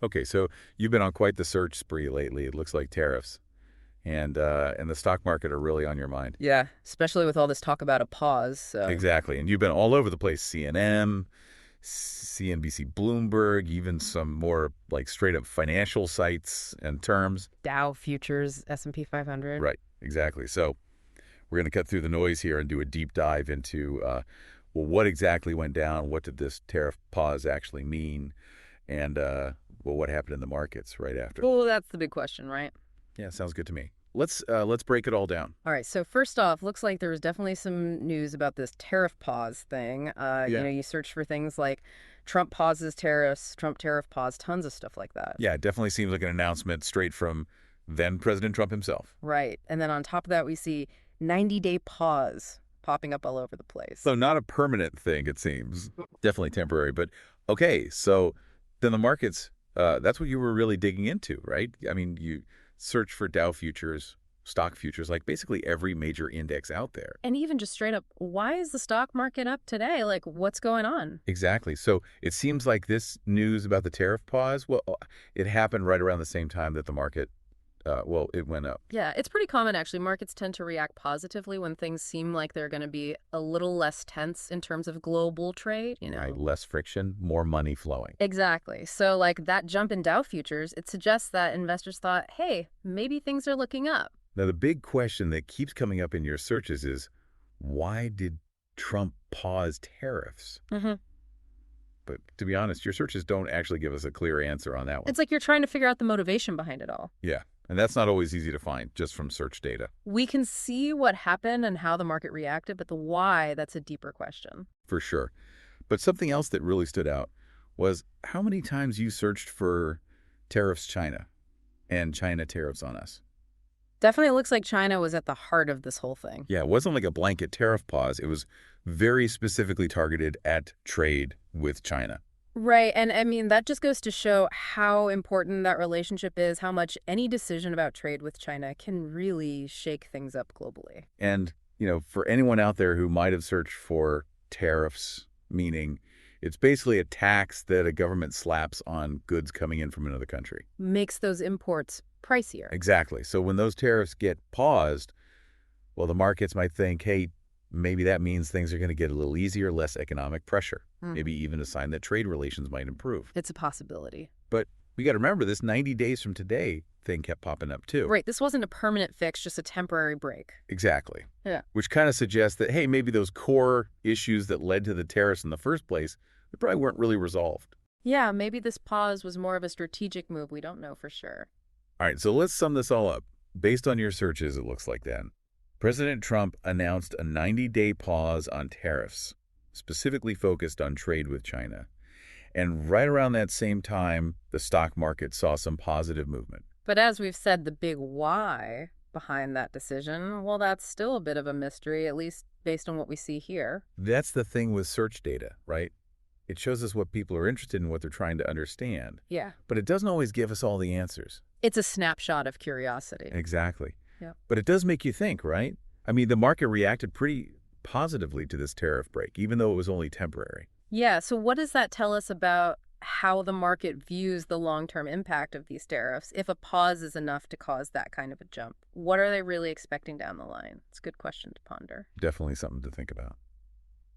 Okay, so you've been on quite the search spree lately. It looks like tariffs and the stock market are really on your mind. Yeah, especially with all this talk about a pause. So Exactly. And you've been all over the place. CNN, CNBC, Bloomberg, even some more like straight up financial sites and terms. Dow futures, S&P 500. Right. Exactly. So we're going to cut through the noise here and do a deep dive into, well, what exactly went down? What did this tariff pause actually mean? And, well, what happened in the markets right after? Well, that's the big question, right? Yeah, sounds good to me. Let's break it all down. All right, so first off, looks like there was definitely some news about this tariff pause thing. Yeah. You search for things like Trump pauses tariffs, Trump tariff pause, tons of stuff like that. Yeah, it definitely seems like an announcement straight from then President Trump himself. Right, and then on top of that, we see 90-day pause popping up all over the place. So not a permanent thing, it seems. Definitely temporary. But okay, so then the markets, that's what you were really digging into, right? I mean, you search for Dow futures, stock futures, like basically every major index out there. And even just straight up, why is the stock market up today? Like, what's going on? Exactly. So it seems like this news about the tariff pause, well, it happened right around the same time that the market, well, it went up. Yeah, it's pretty common, actually. Markets tend to react positively when things seem like they're going to be a little less tense in terms of global trade, Right, less friction, more money flowing. Exactly. So, like that jump in Dow futures, it suggests that investors thought, hey, maybe things are looking up. Now, the big question that keeps coming up in your searches is, why did Trump pause tariffs? Mm-hmm. But to be honest, your searches don't actually give us a clear answer on that one. It's like you're trying to figure out the motivation behind it all. Yeah, and that's not always easy to find just from search data. We can see what happened and how the market reacted, but the why, that's a deeper question. For sure. But something else that really stood out was how many times you searched for tariffs China and China tariffs on us. Definitely looks like China was at the heart of this whole thing. Yeah, it wasn't like a blanket tariff pause. It was very specifically targeted at trade with China. Right. And I mean, that just goes to show how important that relationship is, how much any decision about trade with China can really shake things up globally. And, for anyone out there who might have searched for tariffs, meaning it's basically a tax that a government slaps on goods coming in from another country. Makes those imports pricier. Exactly. So when those tariffs get paused, well, the markets might think, hey, maybe that means things are going to get a little easier, less economic pressure. Maybe even a sign that trade relations might improve. It's a possibility. But we got to remember this 90 days from today thing kept popping up too. Right. This wasn't a permanent fix, just a temporary break. Exactly. Yeah. Which kind of suggests that, hey, maybe those core issues that led to the tariffs in the first place, they probably weren't really resolved. Yeah, maybe this pause was more of a strategic move. We don't know for sure. All right, so let's sum this all up. Based on your searches, it looks like then. President Trump announced a 90-day pause on tariffs, specifically focused on trade with China. And right around that same time, the stock market saw some positive movement. But as we've said, the big why behind that decision, well, that's still a bit of a mystery, at least based on what we see here. That's the thing with search data, right? It shows us what people are interested in, what they're trying to understand. Yeah. But it doesn't always give us all the answers. It's a snapshot of curiosity. Exactly. Yeah. But it does make you think, right? I mean, the market reacted pretty positively to this tariff break, even though it was only temporary. Yeah, so what does that tell us about how the market views the long-term impact of these tariffs? If a pause is enough to cause that kind of a jump, what are they really expecting down the line? It's a good question to ponder. Definitely something to think about.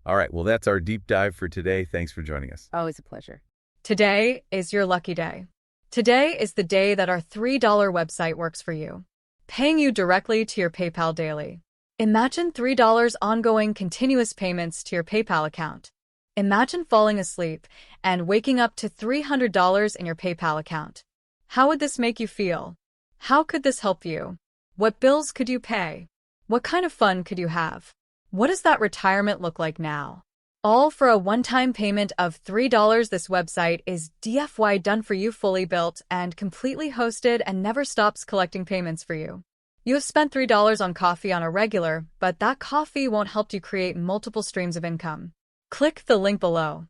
All right, well, that's our deep dive for today. Thanks for joining us. Always a pleasure. Today is your lucky day. Today is the day that our $3 website works for you, paying you directly to your PayPal daily. Imagine $3 ongoing continuous payments to your PayPal account. Imagine falling asleep and waking up to $300 in your PayPal account. How would this make you feel? How could this help you? What bills could you pay? What kind of fun could you have? What does that retirement look like now? All for a one-time payment of $3. This website is DFY done for you, fully built and completely hosted, and never stops collecting payments for you. You have spent $3 on coffee on a regular, but that coffee won't help you create multiple streams of income. Click the link below.